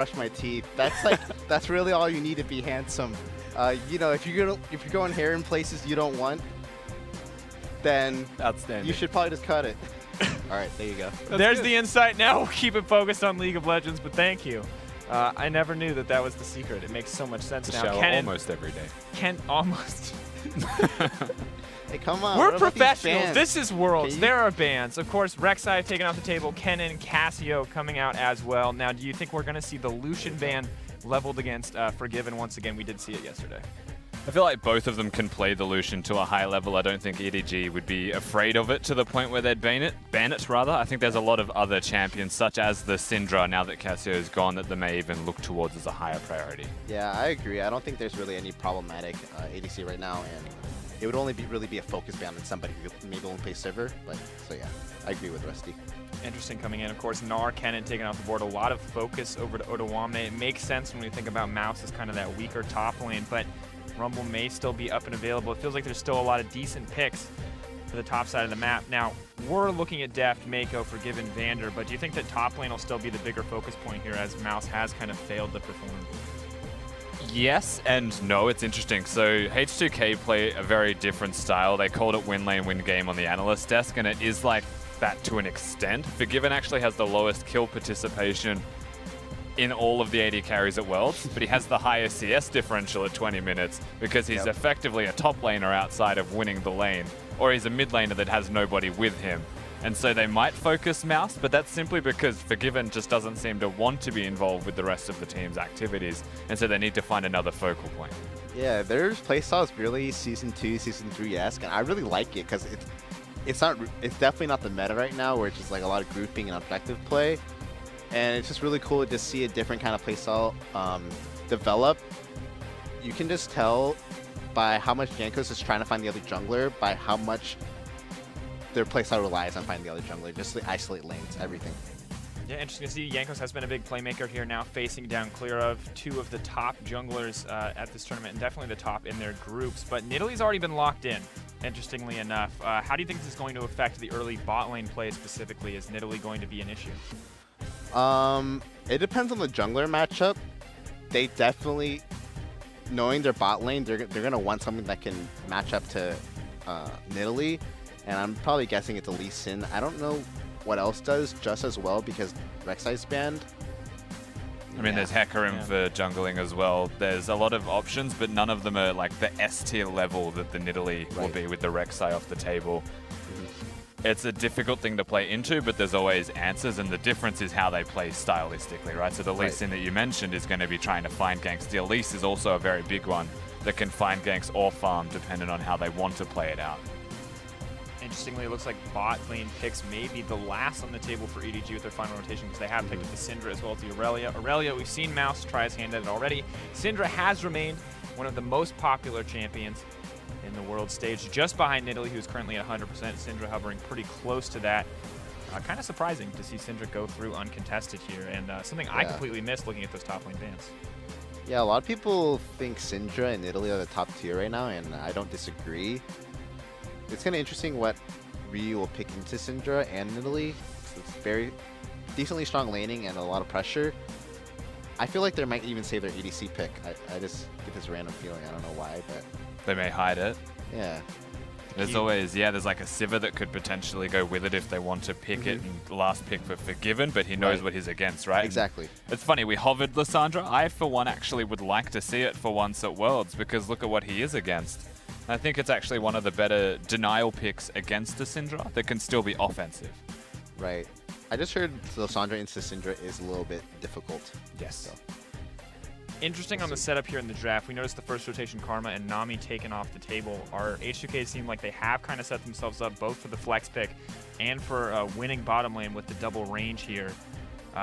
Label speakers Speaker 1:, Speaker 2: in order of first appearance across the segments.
Speaker 1: brush my teeth. That's like that's really all you need to be handsome. You know, if you're going hair in places you don't want, then
Speaker 2: outstanding.
Speaker 1: You should probably just cut it. All right, there you go.
Speaker 3: There's good. The insight. Now we'll keep it focused on League of Legends, but thank you. I never knew that that was the secret. It makes so much sense
Speaker 2: the
Speaker 3: now.
Speaker 2: Show almost every day.
Speaker 3: Almost.
Speaker 1: Hey, come on.
Speaker 3: We're professionals. This is Worlds. There are bans. Of course, Rek'Sai taken off the table. Kennen, Cassio coming out as well. Now, do you think we're going to see the Lucian ban leveled against FORG1VEN once again? We did see it yesterday.
Speaker 2: I feel like both of them can play the Lucian to a high level. I don't think EDG would be afraid of it to the point where they'd ban it. I think there's a lot of other champions, such as the Syndra, now that Cassio is gone, that they may even look towards as a higher priority.
Speaker 1: Yeah, I agree. I don't think there's really any problematic ADC right now, and it would only really be a focus ban on somebody who maybe only plays Silver. But so yeah, I agree with Rusty.
Speaker 3: Interesting coming in, of course. Gnar, Kennen taking off the board. A lot of focus over to Odoamne. It makes sense when we think about Mouse as kind of that weaker top lane, but Rumble may still be up and available. It feels like there's still a lot of decent picks for the top side of the map. Now, we're looking at Deft, Meiko, FORG1VEN, Vander, but do you think that top lane will still be the bigger focus point here as Mouse has kind of failed to perform?
Speaker 2: Yes and no. It's interesting. So H2K play a very different style. They called it win lane, win game on the analyst desk, and it is like that to an extent. FORG1VEN actually has the lowest kill participation in all of the AD carries at Worlds, but he has the highest CS differential at 20 minutes because he's effectively a top laner outside of winning the lane, or he's a mid laner that has nobody with him. And so they might focus Mouse, but that's simply because FORG1VEN just doesn't seem to want to be involved with the rest of the team's activities, and so they need to find another focal point.
Speaker 1: Yeah, their playstyle is really Season 2, Season 3-esque, and I really like it because it's definitely not the meta right now where it's just like a lot of grouping and objective play. And it's just really cool to just see a different kind of playstyle develop. You can just tell by how much Jankos is trying to find the other jungler, by how much their playstyle relies on finding the other jungler, just to isolate lanes, everything.
Speaker 3: Yeah, interesting to see. Jankos has been a big playmaker here now, facing down ClearLove, two of the top junglers at this tournament, and definitely the top in their groups. But Nidalee's already been locked in, interestingly enough. How do you think this is going to affect the early bot lane play specifically? Is Nidalee going to be an issue?
Speaker 1: It depends on the jungler matchup. They definitely, knowing their bot lane, they're gonna want something that can match up to Nidalee, and I'm probably guessing it's a Lee Sin. I don't know what else does just as well because Rek'Sai's banned.
Speaker 2: I mean, there's Hecarim for jungling as well. There's a lot of options, but none of them are like the S tier level that the Nidalee will be with the Rek'Sai off the table. It's a difficult thing to play into, but there's always answers, and the difference is how they play stylistically, right? So the Lee Sin that you mentioned is going to be trying to find ganks. The Elise is also a very big one that can find ganks or farm depending on how they want to play it out.
Speaker 3: Interestingly, it looks like bot lane picks may be the last on the table for EDG with their final rotation because they have picked up the Syndra as well as the Irelia. Irelia, we've seen Mouse try his hand at it already. Syndra has remained one of the most popular champions in the world stage, just behind Nidalee, who's currently at 100%. Syndra hovering pretty close to that. Kind of surprising to see Syndra go through uncontested here, and something I completely missed looking at those top lane bans.
Speaker 1: Yeah, a lot of people think Syndra and Nidalee are the top tier right now, and I don't disagree. It's kind of interesting what Ryu will pick into Syndra and Nidalee. It's very decently strong laning and a lot of pressure. I feel like they might even save their ADC pick. I just get this random feeling. I don't know why, but
Speaker 2: they may hide it.
Speaker 1: Yeah.
Speaker 2: There's always, there's like a Sivir that could potentially go with it if they want to pick it and the last pick for FORG1VEN, but he knows what he's against, right?
Speaker 1: Exactly.
Speaker 2: And it's funny, we hovered Lissandra. I, for one, actually would like to see it for once at Worlds because look at what he is against. And I think it's actually one of the better denial picks against the Syndra that can still be offensive.
Speaker 1: Right. I just heard Lissandra into Syndra is a little bit difficult.
Speaker 2: Yes.
Speaker 1: So.
Speaker 3: Interesting on the setup here in the draft. We noticed the first rotation Karma and Nami taken off the table. Our H2K seem like they have kind of set themselves up both for the flex pick and for winning bottom lane with the double range here.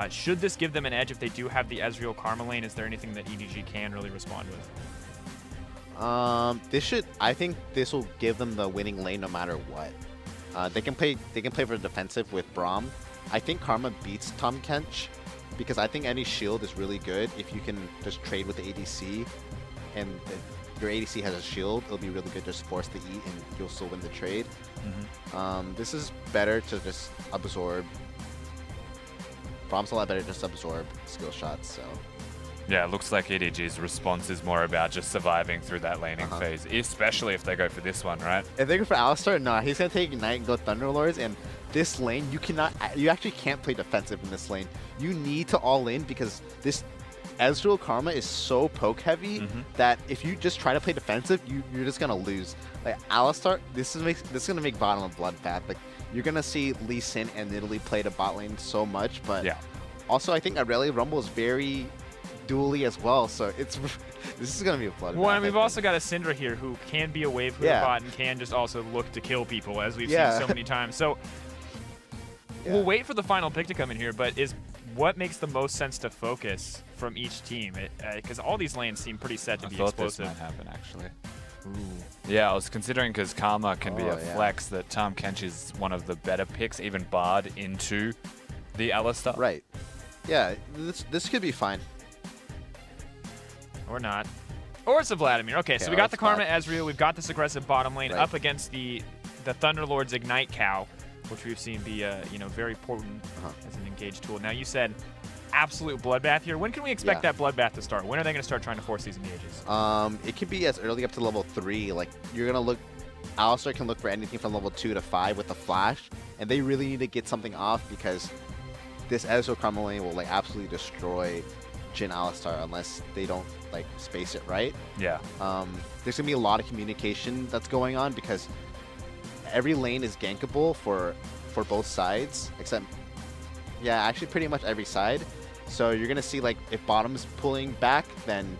Speaker 3: Should this give them an edge if they do have the Ezreal Karma lane? Is there anything that EDG can really respond with?
Speaker 1: I think this will give them the winning lane no matter what. They can play for defensive with Braum. I think Karma beats Tahm Kench because I think any shield is really good if you can just trade with the ADC, and if your ADC has a shield, it'll be really good just force the E and you'll still win the trade. This is better to just absorb Brom's a lot better to just absorb skill shots, so.
Speaker 2: Yeah, it looks like EDG's response is more about just surviving through that laning phase, especially if they go for this one, right?
Speaker 1: If they go for Alistar, no, he's gonna take Ignite and go Thunderlords, and this lane, you actually can't play defensive in this lane. You need to all in because this Ezreal Karma is so poke heavy that if you just try to play defensive, you're just gonna lose. Like Alistar, this is gonna make bottom a bloodbath. Like you're gonna see Lee Sin and Nidalee play the bot lane so much, but also I think Irelia Rumble is very dually as well, so this is gonna be a bloodbath.
Speaker 3: Well, and we've also got a Syndra here who can be a wave clear bot and can just also look to kill people, as we've seen so many times. So we'll wait for the final pick to come in here, but what makes the most sense to focus from each team? Because all these lanes seem pretty set to be explosive.
Speaker 2: This might happen actually. Ooh. Yeah, I was considering because Karma can be a flex that Tahm Kench is one of the better picks, even barred into the Alistar.
Speaker 1: Right. Yeah, this could be fine.
Speaker 3: Or not. Or it's a Vladimir. Okay, so we got the Karma Ezreal, we've got this aggressive bottom lane up against the Thunderlord's Ignite Cow, which we've seen be very potent as an engaged tool. Now you said absolute bloodbath here. When can we expect that bloodbath to start? When are they going to start trying to force these engages?
Speaker 1: It could be as early up to level 3. Like you're gonna look, Alistar can look for anything from level 2 to 5 with the flash, and they really need to get something off because this Ezreal Karma lane will like absolutely destroy Jhin Alistar unless they don't like space it right.
Speaker 2: Yeah.
Speaker 1: There's gonna be a lot of communication that's going on because every lane is gankable for both sides, except actually pretty much every side. So you're gonna see like if bottom's pulling back, then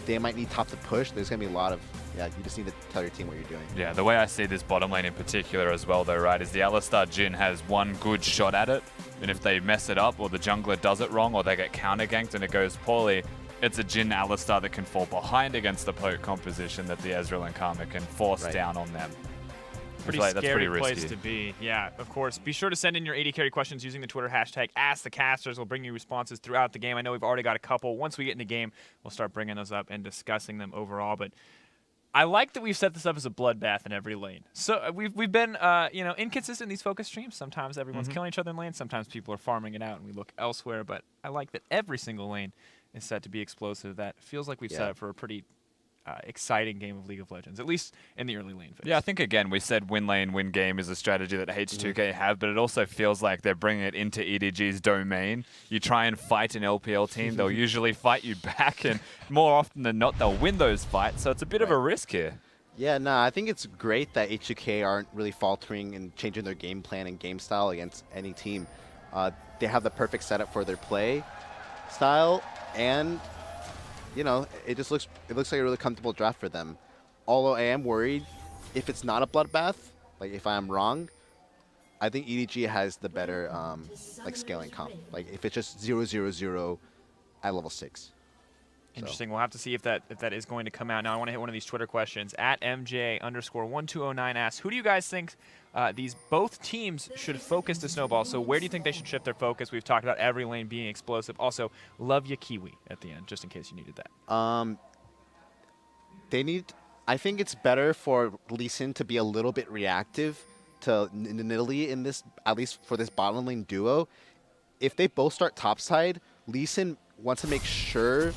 Speaker 1: they might need top to push. There's gonna be a lot of you just need to tell your team what you're doing.
Speaker 2: Yeah, the way I see this bottom lane in particular as well though, right, is the Alistar Jhin has one good shot at it, and if they mess it up or the jungler does it wrong or they get counter ganked and it goes poorly, it's a Jhin Alistar that can fall behind against the poke composition that the Ezreal and Karma can force down on them.
Speaker 3: Pretty scary place to be. Yeah, of course. Be sure to send in your AD carry questions using the Twitter hashtag #AskTheCasters. We'll bring you responses throughout the game. I know we've already got a couple. Once we get in the game, we'll start bringing those up and discussing them overall. But I like that we've set this up as a bloodbath in every lane. So we've been inconsistent in these focus streams. Sometimes everyone's killing each other in lanes. Sometimes people are farming it out and we look elsewhere. But I like that every single lane is set to be explosive. That feels like we've set up for a pretty exciting game of League of Legends, at least in the early lane phase.
Speaker 2: Yeah, I think, again, we said win lane, win game is a strategy that H2K have, but it also feels like they're bringing it into EDG's domain. You try and fight an LPL team, they'll usually fight you back, and more often than not, they'll win those fights, so it's a bit of a risk here.
Speaker 1: Yeah, no, I think it's great that H2K aren't really faltering and changing their game plan and game style against any team. They have the perfect setup for their play style, and it looks like a really comfortable draft for them. Although I am worried if it's not a bloodbath, like if I am wrong, I think EDG has the better scaling comp. Like if it's just 0-0-0 at level 6.
Speaker 3: Interesting. We'll have to see if that is going to come out. Now I want to hit one of these Twitter questions. @MJ_1209 asks, who do you guys think both teams should focus to snowball? So where do you think they should shift their focus? We've talked about every lane being explosive. Also, love you Kiwi at the end, just in case you needed that.
Speaker 1: I think it's better for Lee Sin to be a little bit reactive to Nidalee in this, at least for this bottom lane duo. If they both start topside, Lee Sin wants to make sure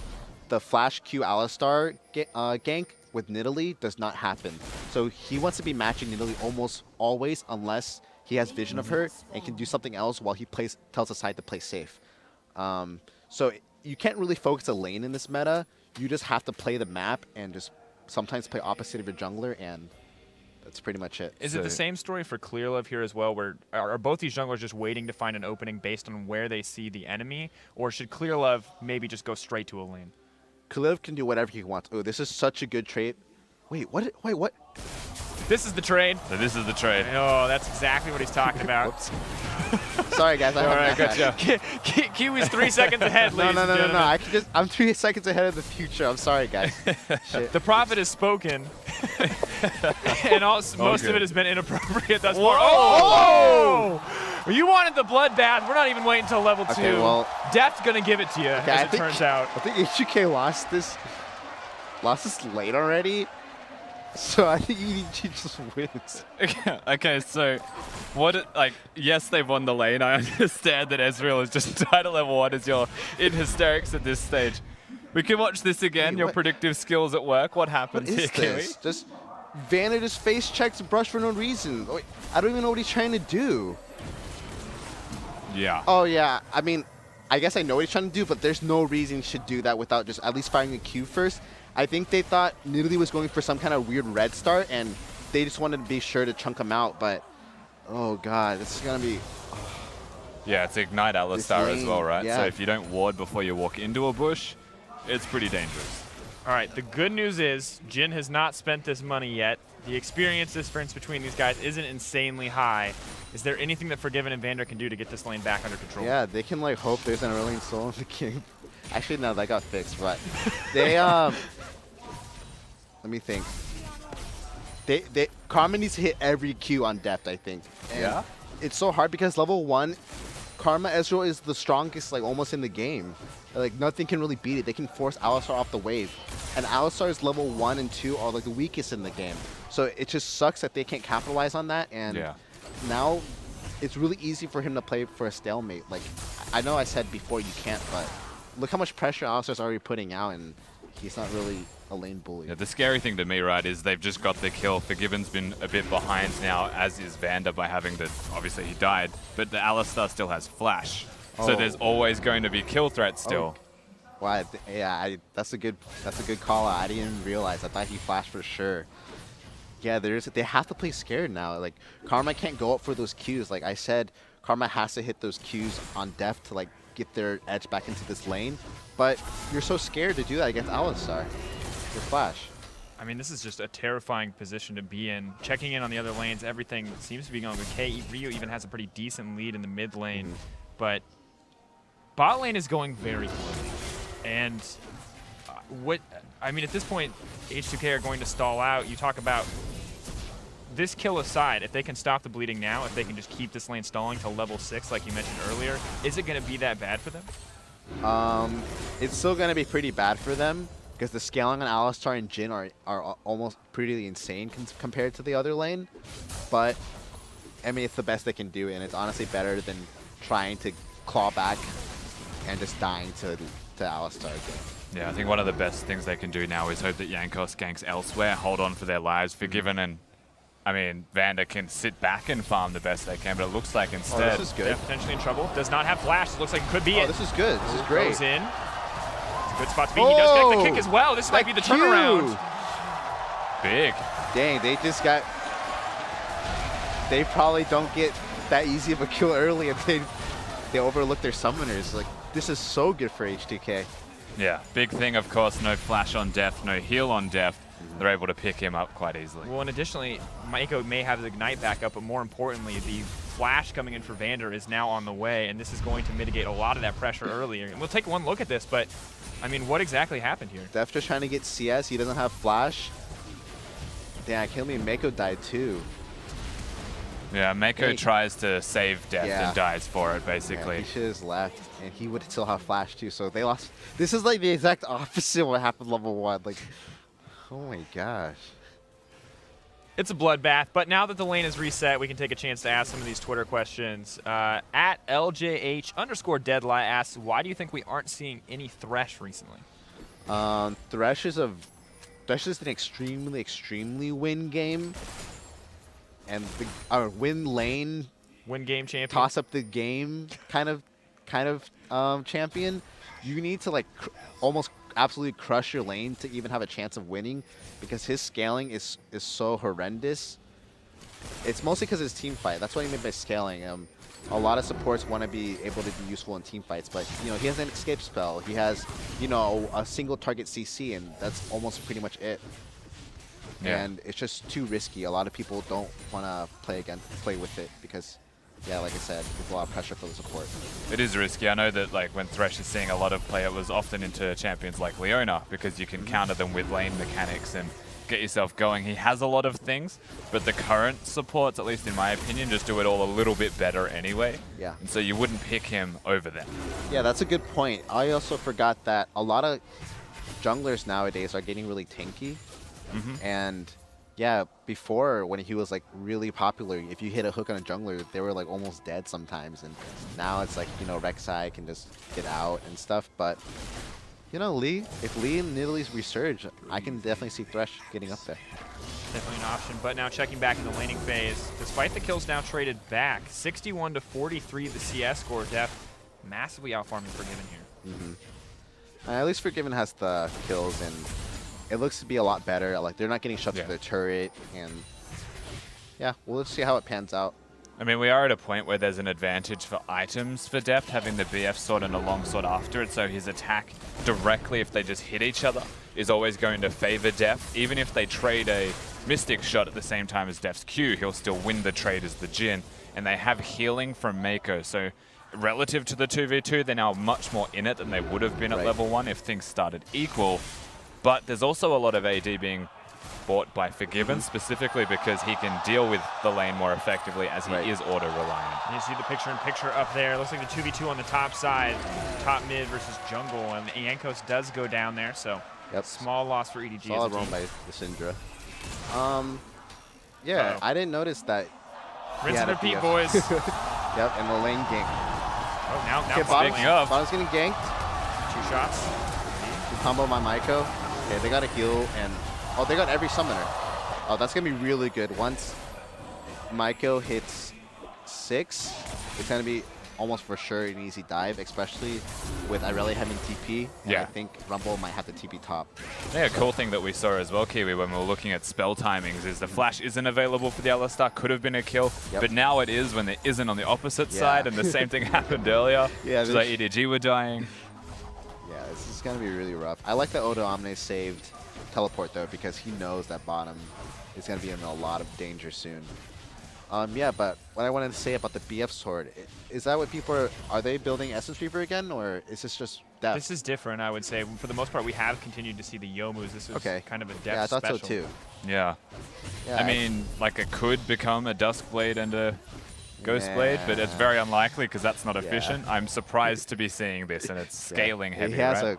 Speaker 1: the flash Q Alistar gank with Nidalee does not happen. So he wants to be matching Nidalee almost always unless he has vision of her and can do something else while he tells the side to play safe. So you can't really focus a lane in this meta. You just have to play the map and just sometimes play opposite of your jungler, and that's pretty much it.
Speaker 3: Is it the same story for ClearLove here as well, where are both these junglers just waiting to find an opening based on where they see the enemy, or should ClearLove maybe just go straight to a lane?
Speaker 1: ClearLove can do whatever he wants. Oh, this is such a good trait. Wait, what? Wait, what?
Speaker 3: This is the trade.
Speaker 2: So this is the trade.
Speaker 3: Oh, that's exactly what he's talking about.
Speaker 1: Whoops. Sorry, guys.
Speaker 3: All right, good job. Kiwi's 3 seconds ahead, ladies and gentlemen.
Speaker 1: No. I'm 3 seconds ahead of the future. I'm sorry, guys. Shit.
Speaker 3: The prophet has spoken, and most of it has been inappropriate thus far.
Speaker 1: Oh!
Speaker 3: Well, you wanted the bloodbath. We're not even waiting until level 2.
Speaker 1: Okay, well,
Speaker 3: Deft gonna give it to you, as it turns out.
Speaker 1: I think H2K lost this late already. So I think EDG just wins.
Speaker 2: Okay, so yes, they've won the lane. I understand that Ezreal is just tied at level 1 as you're in hysterics at this stage. We can watch this again,
Speaker 1: Hey,
Speaker 2: your
Speaker 1: what?
Speaker 2: predictive skills at work. What happens
Speaker 1: What
Speaker 2: here,
Speaker 1: is
Speaker 2: Kiwi?
Speaker 1: this? Just Vander just face checks Brush for no reason. Wait, I don't even know what he's trying to do.
Speaker 2: Yeah.
Speaker 1: Oh yeah, I mean, I guess I know what he's trying to do, but there's no reason he should do that without just at least firing a Q first. I think they thought Nidalee was going for some kind of weird red start, and they just wanted to be sure to chunk him out, but oh god, this is gonna be...
Speaker 2: Yeah, it's Ignite Alistar as well, right?
Speaker 1: yeah.
Speaker 2: So if you don't ward before you walk into a bush, it's pretty dangerous.
Speaker 3: All right, the good news is Jhin has not spent this money yet. The experience difference between these guys isn't insanely high. Is there anything that FORG1VEN and Vander can do to get this lane back under control?
Speaker 1: Yeah, they can like hope there's an early soul in the game. Actually, no, that got fixed, but they let me think. Karma needs to hit every Q on Deft, I think. And
Speaker 2: Yeah?
Speaker 1: it's so hard because level 1, Karma Ezreal is the strongest, like almost in the game. Like nothing can really beat it. They can force Alistar off the wave, and Alistar's level 1 and 2 are like the weakest in the game. So it just sucks that they can't capitalize on that. And
Speaker 2: Yeah.
Speaker 1: now it's really easy for him to play for a stalemate. Like I know I said before you can't, but look how much pressure Alistar's already putting out, and he's not really a lane bully.
Speaker 2: Yeah, the scary thing to me, right, is they've just got the kill. FORG1VEN's been a bit behind now, as is Vander by having the... Obviously, he died, but the Alistar still has flash. So
Speaker 1: Oh.
Speaker 2: there's always going to be kill threats still.
Speaker 1: Wow, yeah, that's a good call out. I didn't even realize. I thought he flashed for sure. Yeah, they have to play scared now. Like Karma can't go up for those Qs. Like I said, Karma has to hit those Qs on Deft to like get their edge back into this lane. But you're so scared to do that against Alistar. Your flash.
Speaker 3: I mean, this is just a terrifying position to be in. Checking in on the other lanes, everything seems to be going okay. Ryu even has a pretty decent lead in the mid lane, but bot lane is going very poorly. And I mean, at this point, H2K are going to stall out. You talk about this kill aside, if they can stop the bleeding now, if they can just keep this lane stalling till level 6, like you mentioned earlier, is it going to be that bad for them?
Speaker 1: It's still going to be pretty bad for them because the scaling on Alistar and Jhin are almost pretty insane compared to the other lane. But, I mean, it's the best they can do, and it's honestly better than trying to claw back and just dying to Alistar again.
Speaker 2: Yeah, I think one of the best things they can do now is hope that Jankos ganks elsewhere, hold on for their lives. FORG1VEN and, I mean, Vander can sit back and farm the best they can, but it looks like instead...
Speaker 1: Oh, this is good.
Speaker 3: They're potentially in trouble. Does not have flash. It looks like it could be it.
Speaker 1: Oh, this is good. This is great.
Speaker 3: Goes in. It's a good spot to be. He does connect the kick as well. This might be the turnaround.
Speaker 2: Big.
Speaker 1: Dang, they just got... They probably don't get that easy of a kill early, and they overlook their summoners. Like, this is so good for H2K.
Speaker 2: Yeah, big thing, of course, no flash on Deft, no heal on Deft. They're able to pick him up quite easily.
Speaker 3: Well, and additionally, Meiko may have his Ignite back up, but more importantly, the flash coming in for Vander is now on the way, and this is going to mitigate a lot of that pressure earlier. And we'll take one look at this, but, I mean, what exactly happened here?
Speaker 1: Deft just trying to get CS. He doesn't have flash. Damn, I can't believe Meiko died too.
Speaker 2: Yeah, Meiko tries to save Deft and dies for it,
Speaker 1: Yeah,
Speaker 2: basically.
Speaker 1: he should have left, and he would still have flash too. So they lost. This is like the exact opposite of what happened level 1. Like, oh my gosh.
Speaker 3: It's a bloodbath, but now that the lane is reset, we can take a chance to ask some of these Twitter questions. At LJH_Deadlie asks, why do you think we aren't seeing any Thresh recently?
Speaker 1: Thresh is an extremely win game, and our win lane
Speaker 3: Win game champion?
Speaker 1: toss up the game kind of champion. You need to like almost absolutely crush your lane to even have a chance of winning, because his scaling is so horrendous. It's mostly because of his team fight. That's what I mean by scaling. A lot of supports want to be able to be useful in team fights, but you know, he has an escape spell. He has, you know, a single target CC, and that's almost pretty much it.
Speaker 2: Yeah.
Speaker 1: And it's just too risky. A lot of people don't want to play with it because, yeah, like I said, there's a lot of pressure for the support.
Speaker 2: It is risky. I know that like when Thresh is seeing a lot of play, it was often into champions like Leona, because you can counter them with lane mechanics and get yourself going. He has a lot of things, but the current supports, at least in my opinion, just do it all a little bit better anyway.
Speaker 1: Yeah.
Speaker 2: And so you wouldn't pick him over them.
Speaker 1: Yeah, that's a good point. I also forgot that a lot of junglers nowadays are getting really tanky, and Yeah, before when he was like really popular, if you hit a hook on a jungler, they were like almost dead sometimes. And now it's like, you know, Rek'Sai can just get out and stuff. But, you know, if Lee and Nidalee's resurge, I can definitely see Thresh getting up there.
Speaker 3: Definitely an option, but now checking back in the laning phase, despite the kills now traded back, 61 to 43 the CS score. Deft massively outfarming Forgiven here.
Speaker 1: At least Forgiven has the kills, and it looks to be a lot better. Like, they're not getting shot to their turret, and yeah, well, let's see how it pans out.
Speaker 2: I mean, we are at a point where there's an advantage for items for Deft, having the BF sword and a long sword after it, so his attack directly, if they just hit each other, is always going to favor Deft. Even if they trade a Mystic shot at the same time as Deft's Q, he'll still win the trade as the Jhin. And they have healing from Meiko, so relative to the 2v2, they're now much more in it than they would have been at level 1 if things started equal. But there's also a lot of AD being bought by Forgiven, specifically because he can deal with the lane more effectively as he is auto-reliant.
Speaker 3: You see the picture-in-picture up there. Looks like the 2v2 on the top side, top mid versus jungle, and Jankos does go down there, so small loss for EDG.
Speaker 1: Solid roam by the Syndra. Yeah, I didn't notice that.
Speaker 3: Rinse and repeat, boys.
Speaker 1: Yep, and the lane gank.
Speaker 3: Oh, now
Speaker 2: speaking of.
Speaker 1: Bottom's getting ganked.
Speaker 3: 2 shots.
Speaker 1: Combo my Meiko. Okay, they got a heal, and oh, they got every summoner. Oh, that's gonna be really good. Once Meiko hits 6, it's gonna be almost for sure an easy dive, especially with Irelia having TP. And I think Rumble might have the TP top.
Speaker 2: Yeah, a cool thing that we saw as well, Kiwi, when we were looking at spell timings is the flash isn't available for the Alistar. Could have been a kill, but now it is when there isn't on the opposite side, and the same thing happened earlier.
Speaker 1: Yeah,
Speaker 2: like EDG were dying.
Speaker 1: Yeah, this is gonna be really rough. I like that Odoamne saved teleport though, because he knows that bottom is gonna be in a lot of danger soon. Yeah, but what I wanted to say about the BF sword, is that what people are they building Essence Reaver again, or is this just Deft?
Speaker 3: This is different, I would say. For the most part, we have continued to see the Yomus. This is kind of a Deft special.
Speaker 1: Yeah, I thought so too.
Speaker 2: Yeah. I mean, like it could become a Duskblade and a Ghostblade, but it's very unlikely because that's not efficient. I'm surprised to be seeing this, and it's scaling heavy,
Speaker 1: He has a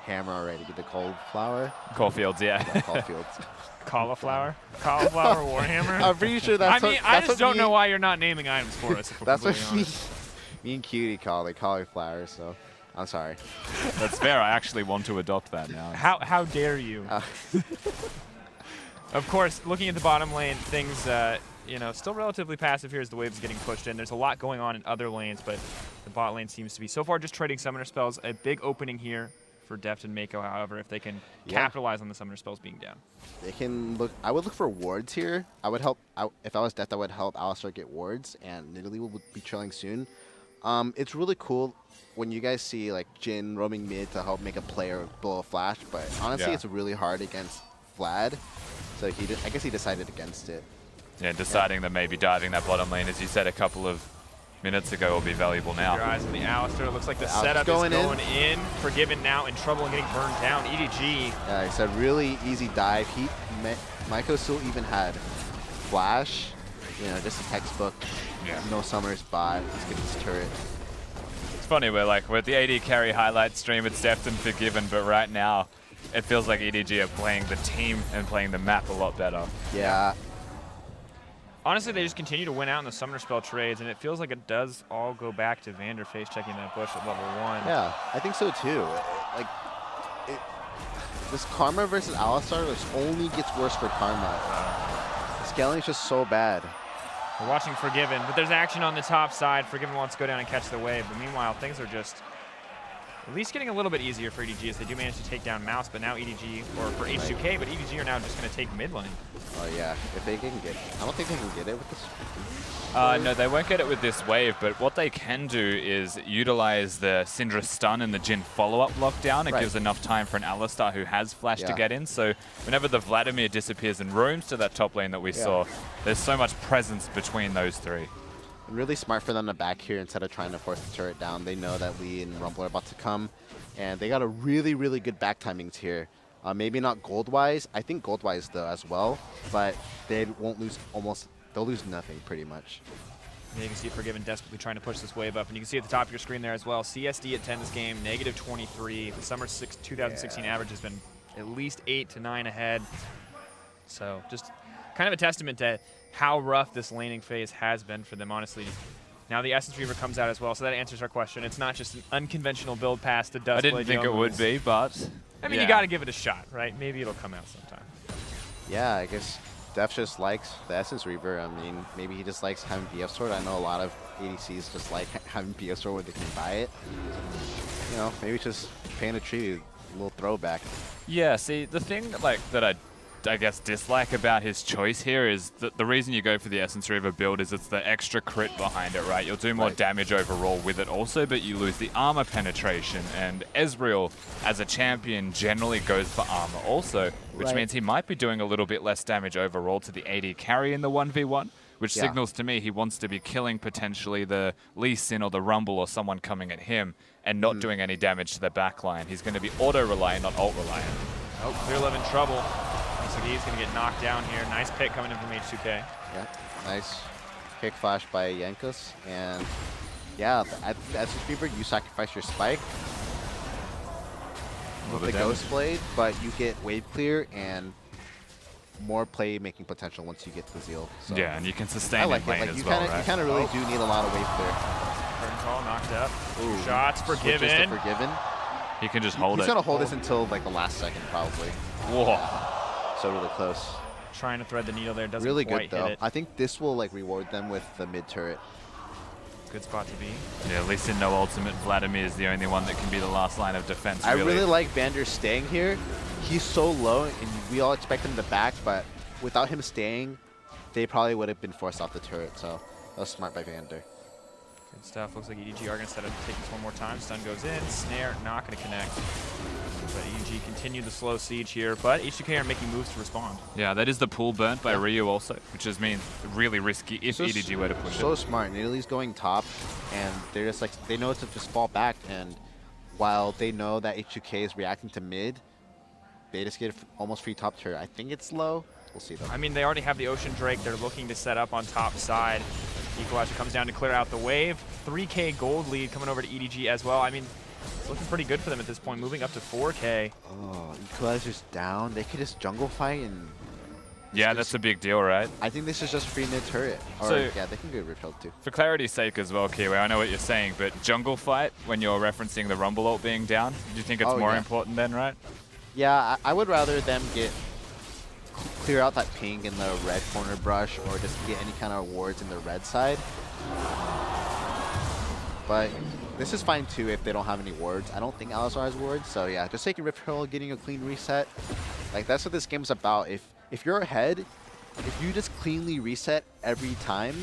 Speaker 1: hammer already, the Cauliflower.
Speaker 2: Caulfields,
Speaker 1: Caulfields.
Speaker 3: Cauliflower? Cauliflower Warhammer?
Speaker 1: I'm pretty sure that's
Speaker 3: I mean, I just don't know why you're not naming items for us, if we're
Speaker 1: that's what
Speaker 3: honest.
Speaker 1: me and Cutie call it cauliflower, so I'm sorry.
Speaker 2: That's fair. I actually want to adopt that now.
Speaker 3: How dare you? Of course, looking at the bottom lane, things, you know, still relatively passive here as the wave's getting pushed in. There's a lot going on in other lanes, but the bot lane seems to be so far just trading summoner spells. A big opening here for Deft and Meiko, however, if they can capitalize on the summoner spells being down.
Speaker 1: They can look. I would look for wards here. I would help. If I was Deft, I would help Alistar get wards, and Nidalee will be trailing soon. It's really cool when you guys see like Jhin roaming mid to help make a player blow a flash, but honestly, it's really hard against Vlad. So I guess he decided against it.
Speaker 2: Yeah, deciding that maybe diving that bottom lane, as you said a couple of minutes ago, will be valuable now.
Speaker 3: Your eyes on the Alistar. Looks like the setup is going in. Forgiven now in trouble and getting burned down. EDG.
Speaker 1: Yeah, it's a really easy dive. Meiko still even had flash. You know, just a textbook. No summoner spot. Let's get this turret.
Speaker 2: It's funny, we're at the AD carry highlight stream, it's Deft and Forgiven, but right now it feels like EDG are playing the team and playing the map a lot better.
Speaker 1: Yeah.
Speaker 3: Honestly, they just continue to win out in the summoner spell trades, and it feels like it does all go back to Vander face checking that bush at level 1.
Speaker 1: Yeah, I think so too. This Karma versus Alistar just only gets worse for Karma. The scaling is just so bad.
Speaker 3: We're watching Forgiven, but there's action on the top side. Forgiven wants to go down and catch the wave, but meanwhile, things are just at least getting a little bit easier for EDG as they do manage to take down Mouse, but now EDG, or for H2K, but EDG are now just going to take mid lane.
Speaker 1: Oh yeah, if they can get, I don't think they can get it with this.
Speaker 2: No, they won't get it with this wave, but what they can do is utilize the Syndra stun and the Jhin follow-up lockdown. It gives enough time for an Alistar who has flash to get in, so whenever the Vladimir disappears and roams to that top lane that we saw, there's so much presence between those three.
Speaker 1: Really smart for them to back here instead of trying to force the turret down. They know that Lee and Rumble are about to come, and they got a really, really good back timings here. Maybe not gold-wise. I think gold-wise though as well, but they won't lose they'll lose nothing pretty much.
Speaker 3: Yeah, you can see Forgiven desperately trying to push this wave up, and you can see at the top of your screen there as well, CSD at 10 this game, -23. The summer 2016 average has been at least 8 to 9 ahead. So just kind of a testament to how rough this laning phase has been for them, honestly. Now the Essence Reaver comes out as well, so that answers our question. It's not just an unconventional build pass to Duskblade.
Speaker 2: I didn't think it would be, but
Speaker 3: I mean, you got to give it a shot, right? Maybe it'll come out sometime.
Speaker 1: Yeah, I guess Deft just likes the Essence Reaver. I mean, maybe he just likes having BF Sword. I know a lot of ADCs just like having BF Sword where they can buy it. You know, maybe just paying a tribute, a little throwback.
Speaker 2: Yeah, see, the thing that I guess dislike about his choice here is that the reason you go for the Essence Reaver build is it's the extra crit behind it, right? You'll do more damage overall with it also, but you lose the armor penetration, and Ezreal as a champion generally goes for armor also, which means he might be doing a little bit less damage overall to the AD carry in the 1v1, which signals to me he wants to be killing potentially the Lee Sin or the Rumble or someone coming at him and not doing any damage to their backline. He's going to be auto-reliant, not ult-reliant.
Speaker 3: Oh, ClearLove in trouble. Looks like he's going to get knocked down here. Nice pick coming in from H2K.
Speaker 1: Yeah, nice kick flash by Jankos. And yeah, at Essence Reaver, you sacrifice your spike with the Ghost Blade, but you get wave clear and more play-making potential once you get the Zeal. So
Speaker 2: Yeah, and you can sustain
Speaker 1: I like
Speaker 2: in lane
Speaker 1: it. Like,
Speaker 2: as
Speaker 1: you
Speaker 2: well,
Speaker 1: kinda,
Speaker 2: right?
Speaker 1: You kind of really do need a lot of wave clear.
Speaker 3: Curtain call knocked up.
Speaker 1: Ooh,
Speaker 3: Shots
Speaker 1: switches to
Speaker 3: forgiven.
Speaker 1: Forgiven.
Speaker 2: He can just hold
Speaker 1: He's
Speaker 2: it.
Speaker 1: going to hold this until like the last second probably.
Speaker 2: Whoa.
Speaker 1: So really close.
Speaker 3: Trying to thread the needle there. Doesn't
Speaker 1: Really
Speaker 3: quite
Speaker 1: good though.
Speaker 3: hit it.
Speaker 1: I think this will like reward them with the mid turret.
Speaker 3: Good spot to be.
Speaker 2: Yeah, at least in no ultimate, Vladimir is the only one that can be the last line of defense.
Speaker 1: I really like Vander staying here. He's so low, and we all expect him to back, but without him staying, they probably would have been forced off the turret. So that was smart by Vander.
Speaker 3: Good stuff. Looks like EDG are going to set up to take this one more time. Stun goes in. Snare not going to connect. But EDG continued the slow siege here, but H2K are making moves to respond.
Speaker 2: Yeah, that is the pool burnt by Ryu also, which just means really risky if
Speaker 1: So
Speaker 2: EDG were to push
Speaker 1: So
Speaker 2: it.
Speaker 1: smart. Nidalee's going top, and they're just like, they know to just fall back, and while they know that H2K is reacting to mid, they just get almost free top turret. I think it's low. We'll see though.
Speaker 3: I mean, they already have the Ocean Drake. They're looking to set up on top side. Equalizer comes down to clear out the wave. 3K gold lead coming over to EDG as well. I mean, it's looking pretty good for them at this point, moving up to 4K.
Speaker 1: Oh, Equalizer's down. They could just jungle fight and...
Speaker 2: Yeah, that's a big deal, right?
Speaker 1: I think this is just free mid turret. Or,
Speaker 2: So-
Speaker 1: yeah, they can go Riphill too.
Speaker 2: For clarity's sake as well, Kiwi, I know what you're saying, but jungle fight, when you're referencing the Rumble ult being down, do you think it's more important then, right?
Speaker 1: Yeah, I would rather them get clear out that ping in the red corner brush or just get any kind of wards in the red side. But this is fine too if they don't have any wards. I don't think Alistar has wards, so yeah, just taking Riphill, getting a clean reset. Like that's what this game's about. If you're ahead, if you just cleanly reset every time,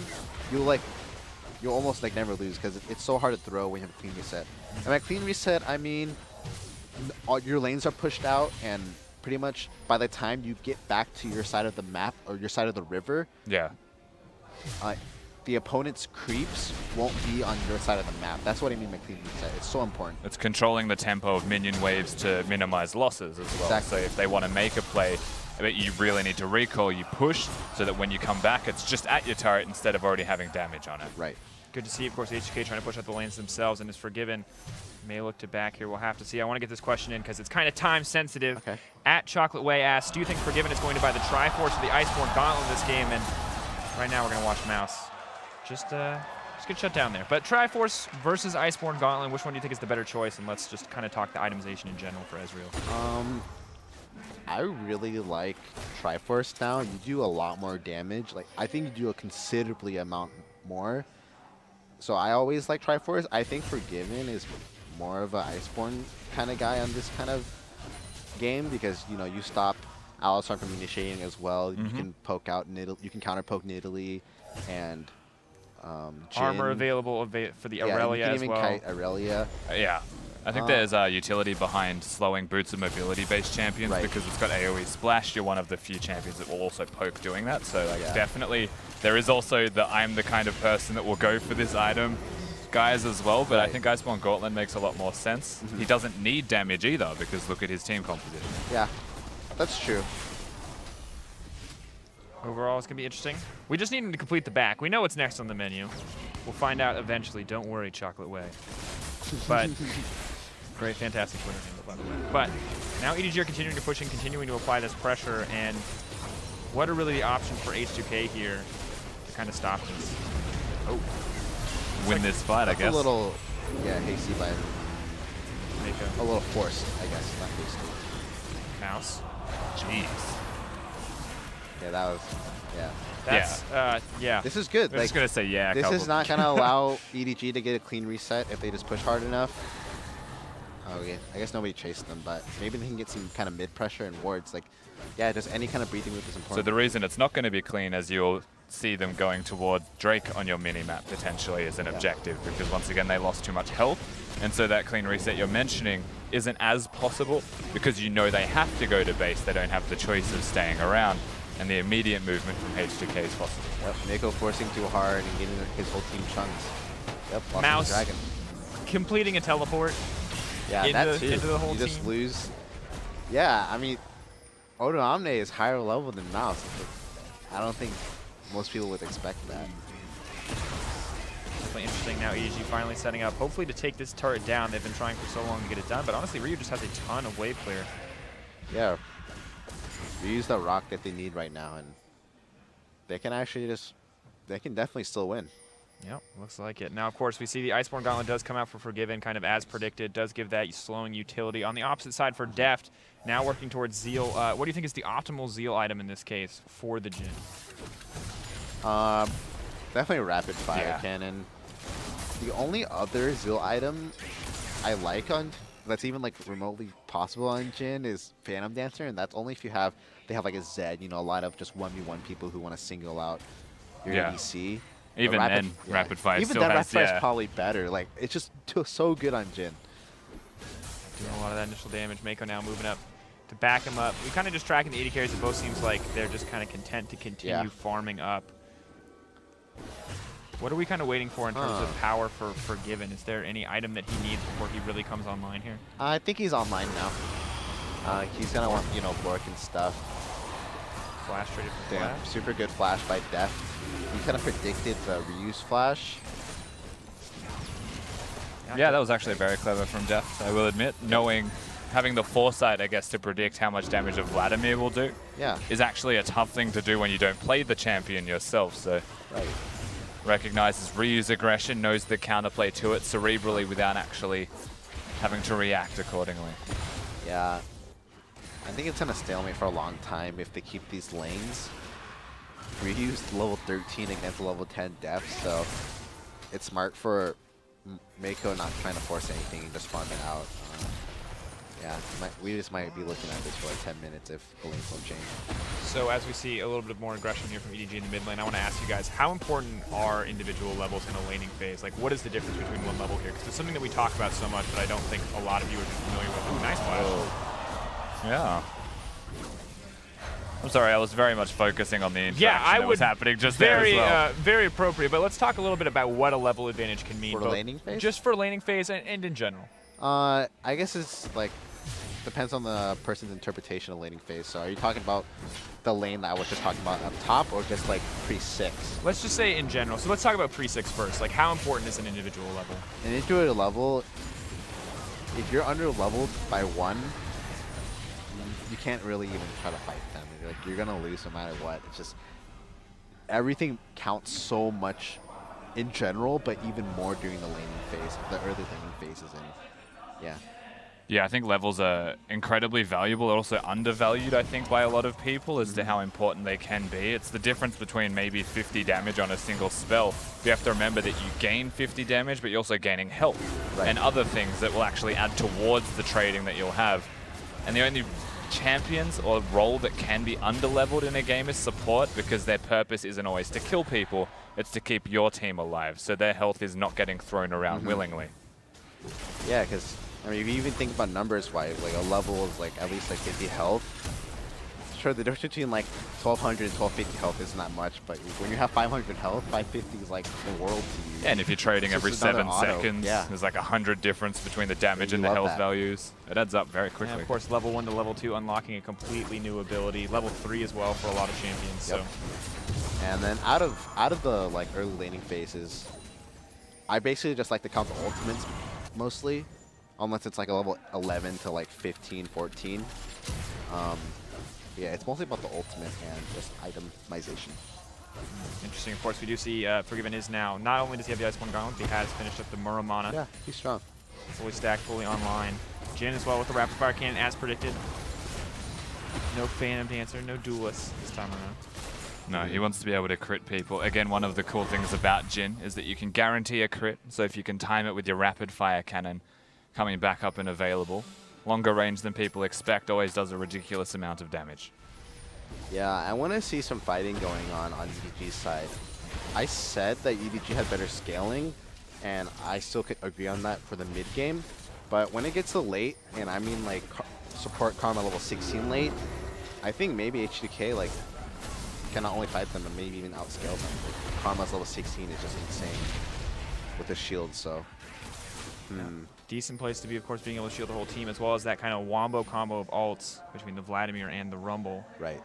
Speaker 1: you'll almost like never lose because it's so hard to throw when you have a clean reset. And by clean reset, I mean all your lanes are pushed out, and pretty much by the time you get back to your side of the map or your side of the river,
Speaker 2: Yeah.
Speaker 1: the opponent's creeps won't be on your side of the map. That's what I mean by clean reset. It's so important.
Speaker 2: It's controlling the tempo of minion waves to minimize losses as well.
Speaker 1: Exactly.
Speaker 2: So if they want to make a play, but you really need to recall, you push, so that when you come back, it's just at your turret instead of already having damage on it.
Speaker 1: Right.
Speaker 3: Good to see, of course, H2K trying to push out the lanes themselves and is forgiven. May look to back here. We'll have to see. I want to get this question in because it's kind of time sensitive.
Speaker 1: Okay.
Speaker 3: At Chocolate Way asks, do you think Forgiven is going to buy the Triforce or the Iceborne Gauntlet in this game? And right now we're going to watch Mouse. Just get shut down there. But Triforce versus Iceborne Gauntlet, which one do you think is the better choice? And let's just kind of talk the itemization in general for Ezreal.
Speaker 1: I really like Triforce now. You do a lot more damage. Like I think you do a considerably amount more. So I always like Triforce. I think Forgiven is more of an Iceborne kind of guy on this kind of game because you know you stop Alistar from initiating as well. You can poke out Nidalee, you can counter poke Nidalee and Jhin.
Speaker 3: Armor available for the Irelia
Speaker 1: you can
Speaker 3: as
Speaker 1: even
Speaker 3: well.
Speaker 1: kite Irelia.
Speaker 2: Yeah. I think there's utility behind slowing boots of mobility-based champions because it's got AoE Splash. You're one of the few champions that will also poke doing that. So like, definitely, there is also the I'm the kind of person that will go for this item guys as well. But I think Iceborne Gauntlet makes a lot more sense. He doesn't need damage either because look at his team composition.
Speaker 1: Yeah, that's true.
Speaker 3: Overall, it's going to be interesting. We just need him to complete the back. We know what's next on the menu. We'll find out eventually. Don't worry, Chocolate Way. But great, fantastic Twitter handle, by the way. But now EDG are continuing to push and continuing to apply this pressure, and What are really the options for H2K here to kind of stop this? Oh.
Speaker 2: Win this fight, I guess.
Speaker 1: A little, yeah, hasty by
Speaker 3: Meiko.
Speaker 1: a little forced, I guess, not hasty.
Speaker 3: Mouse.
Speaker 2: Jeez.
Speaker 1: Yeah, that was, yeah.
Speaker 3: That's, yeah.
Speaker 1: This is good.
Speaker 2: I'm just going to say yeah.
Speaker 1: This is not going to allow EDG to get a clean reset if they just push hard enough. Oh, yeah. I guess nobody chased them, but maybe they can get some kind of mid pressure and wards. Like, yeah, just any kind of breathing move is important.
Speaker 2: So the reason it's not going to be clean, as you'll see them going toward Drake on your mini-map potentially is an objective, because once again they lost too much health, and so that clean reset you're mentioning isn't as possible because you know they have to go to base. They don't have the choice of staying around, and the immediate movement from H2K is possible.
Speaker 1: Yep, Meiko forcing too hard and getting his whole team chunks. Yep, lost
Speaker 3: Mouse
Speaker 1: the dragon.
Speaker 3: completing a teleport.
Speaker 1: Yeah, that too.
Speaker 3: Into the whole
Speaker 1: you just
Speaker 3: team.
Speaker 1: lose. Yeah, I mean, Odoamne is higher level than Mouse. I don't think most people would expect that.
Speaker 3: Definitely interesting now. EDG finally setting up, hopefully to take this turret down. They've been trying for so long to get it done, but honestly, Ryu just has a ton of wave clear.
Speaker 1: Yeah, we use the rock that they need right now, and they can actually they can definitely still win.
Speaker 3: Yep, looks like it. Now, of course, we see the Iceborne Gauntlet does come out for FORG1VEN, kind of as predicted. Does give that slowing utility. On the opposite side for Deft, now working towards Zeal. What do you think is the optimal Zeal item in this case for the Jhin?
Speaker 1: Definitely rapid fire cannon. The only other Zeal item I like on that's even like remotely possible on Jhin is Phantom Dancer, and that's only if they have like a Zed, you know, a lot of just 1v1 people who want to single out your ADC.
Speaker 2: Even then, rapid fire
Speaker 1: even
Speaker 2: still
Speaker 1: then,
Speaker 2: has,
Speaker 1: rapid fire is probably better. Like, it's just so good on Jhin.
Speaker 3: Doing a lot of that initial damage. Meiko now moving up to back him up. We kind of just tracking the AD carries. It both seems like they're just kind of content to continue farming up. What are we kind of waiting for in terms of power for FORG1VEN? Is there any item that he needs before he really comes online here?
Speaker 1: I think he's online now. He's gonna want, you know, Bork and stuff.
Speaker 3: Flash traded for
Speaker 1: Damn,
Speaker 3: flash.
Speaker 1: super good flash by Deft. He kind of predicted the reuse flash.
Speaker 2: Yeah, that was actually very clever from Deft, I will admit. Having the foresight, I guess, to predict how much damage a Vladimir will do is actually a tough thing to do when you don't play the champion yourself. So recognizes Ryu's aggression, knows the counterplay to it cerebrally without actually having to react accordingly.
Speaker 1: Yeah. I think it's going to stalemate for a long time if they keep these lanes. Ryu's level 13 against level 10 Deft, so it's smart for Meiko not trying to force anything and just spawn it out. Yeah, we just might be looking at this for like 10 minutes if the lanes don't change.
Speaker 3: So as we see a little bit more aggression here from EDG in the mid lane, I want to ask you guys, how important are individual levels in a laning phase? Like, what is the difference between one level here? Because it's something that we talk about so much, but I don't think a lot of viewers are familiar with. Ooh, nice flash.
Speaker 2: Yeah. I'm sorry, I was very much focusing on the interaction that was happening just there as well.
Speaker 3: Very appropriate, but let's talk a little bit about what a level advantage can mean.
Speaker 1: For the laning phase?
Speaker 3: Just for laning phase and in general.
Speaker 1: I guess it's like, depends on the person's interpretation of laning phase. So are you talking about the lane that I was just talking about up top, or just like pre-6?
Speaker 3: Let's just say in general. So let's talk about pre-6 first. Like, how important is an individual level?
Speaker 1: An individual level, if you're under-leveled by 1, you can't really even try to fight them. You're gonna lose no matter what. It's just everything counts so much in general, but even more during the laning phase, the early laning phases, and
Speaker 2: Yeah, I think levels are incredibly valuable, also undervalued, I think, by a lot of people as to how important they can be. It's the difference between maybe 50 damage on a single spell. You have to remember that you gain 50 damage, but you're also gaining health and other things that will actually add towards the trading that you'll have. And the only champions or role that can be underleveled in a game is support, because their purpose isn't always to kill people, it's to keep your team alive, so their health is not getting thrown around willingly.
Speaker 1: Yeah, because I mean, if you even think about numbers-wise, like a level is like at least like 50 health. Sure, the difference between like 1200 and 1250 health isn't that much, but when you have 500 health, 550 is like the world to you.
Speaker 2: Yeah, and if you're trading every 7 seconds,
Speaker 1: yeah,
Speaker 2: there's like 100 difference between the damage and the health values. It adds up very quickly.
Speaker 3: And of course, level 1 to level 2 unlocking a completely new ability. Level 3 as well for a lot of champions. So.
Speaker 1: And then out of the like early laning phases, I basically just like to count the ultimates mostly, unless it's like a level 11 to like 15, 14. Yeah, it's mostly about the ultimate and just itemization.
Speaker 3: Interesting. Of course, we do see FORG1VEN is now, not only does he have the Ice-Born Gauntlet, he has finished up the Muramana.
Speaker 1: Yeah, he's strong.
Speaker 3: Fully stacked, fully online. Jhin as well with the Rapid Fire Cannon as predicted. No Phantom Dancer, no Duelist this time around.
Speaker 2: No, he wants to be able to crit people. Again, one of the cool things about Jhin is that you can guarantee a crit. So if you can time it with your Rapid Fire Cannon coming back up and available, longer range than people expect always does a ridiculous amount of damage.
Speaker 1: Yeah, I want to see some fighting going on EDG's side. I said that EDG had better scaling, and I still could agree on that for the mid game. But when it gets to late, and I mean like support Karma level 16 late, I think maybe H2K like can not only fight them, but maybe even outscale them. Like, Karma's level 16 is just insane with the shield, so.
Speaker 3: Decent place to be, of course, being able to shield the whole team, as well as that kind of wombo combo of ults between the Vladimir and the Rumble.
Speaker 1: Right.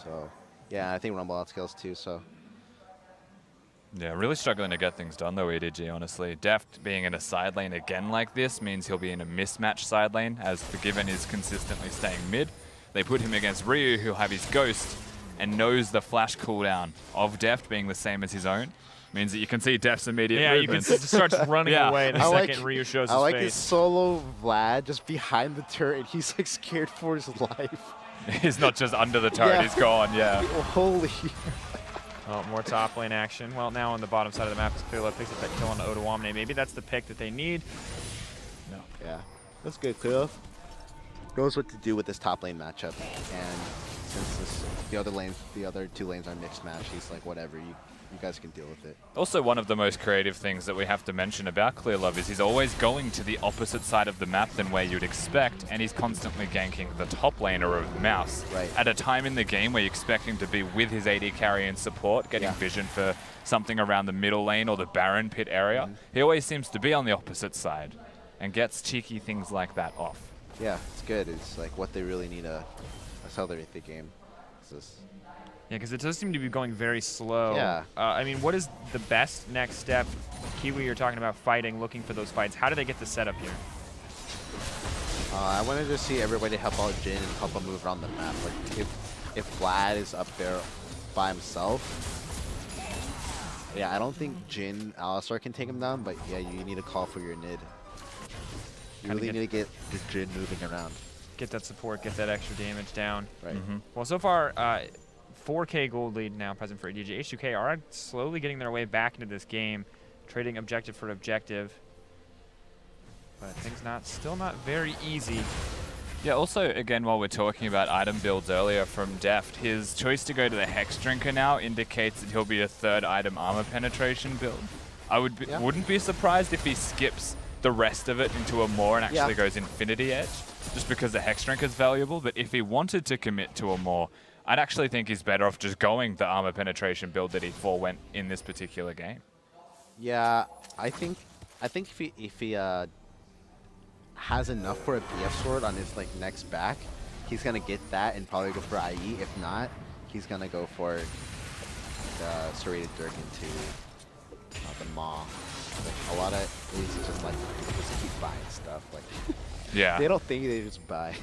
Speaker 1: So, yeah, I think Rumble outscales too, so.
Speaker 2: Yeah, really struggling to get things done though, EDG, honestly. Deft being in a side lane again like this means he'll be in a mismatched side lane, as FORG1VEN is consistently staying mid. They put him against Ryu, who'll have his Ghost, and knows the flash cooldown of Deft being the same as his own. Means that you can see Deft's immediate movements.
Speaker 3: You can start running
Speaker 2: Yeah.
Speaker 3: away the second Ryu shows his face.
Speaker 1: I like his solo Vlad just behind the turret. He's like scared for his life.
Speaker 2: He's not just under the turret, he's gone, yeah.
Speaker 1: Holy.
Speaker 3: Oh, more top lane action. Well, now on the bottom side of the map, as ClearLove picks up that kill on Odoamne. Maybe that's the pick that they need. No.
Speaker 1: Yeah, that's good. ClearLove knows what to do with this top lane matchup, and since the other two lanes are mixed match, he's like, whatever, you guys can deal with it.
Speaker 2: Also, one of the most creative things that we have to mention about ClearLove is he's always going to the opposite side of the map than where you'd expect, and he's constantly ganking the top laner of Mouse.
Speaker 1: Right.
Speaker 2: At a time in the game where you expect him to be with his AD carry and support, getting vision for something around the middle lane or the Baron pit area, he always seems to be on the opposite side and gets cheeky things like that off.
Speaker 1: Yeah, it's good. It's like what they really need to accelerate the game.
Speaker 3: Yeah, because it does seem to be going very slow.
Speaker 1: Yeah.
Speaker 3: I mean, what is the best next step? Kiwi, you're talking about fighting, looking for those fights. How do they get the setup here?
Speaker 1: I wanted to see everybody help out Jhin and help him move around the map. Like if Vlad is up there by himself, yeah, I don't think Jhin, Alistar can take him down, but yeah, you need to call for your Nid. You really need to get the Jhin moving around.
Speaker 3: Get that support, get that extra damage down.
Speaker 1: Right.
Speaker 3: Well, so far, 4K gold lead now present for EDG. H2K are slowly getting their way back into this game, trading objective for objective. But things still not very easy.
Speaker 2: Yeah, also, again, while we're talking about item builds earlier from Deft, his choice to go to the Hex Drinker now indicates that he'll be a third item armor penetration build. I wouldn't be surprised if he skips the rest of it into a Maw and actually goes Infinity Edge, just because the Hex Drinker is valuable. But if he wanted to commit to a Maw, I'd actually think he's better off just going the armor penetration build that he forewent in this particular game. Yeah,
Speaker 1: I think if he has enough for a BF sword on his like next back, he's gonna get that and probably go for IE. If not, he's gonna go for the serrated dirk into the Maw. Like, a lot of elites just like just keep buying stuff. Like they don't think, they just buy.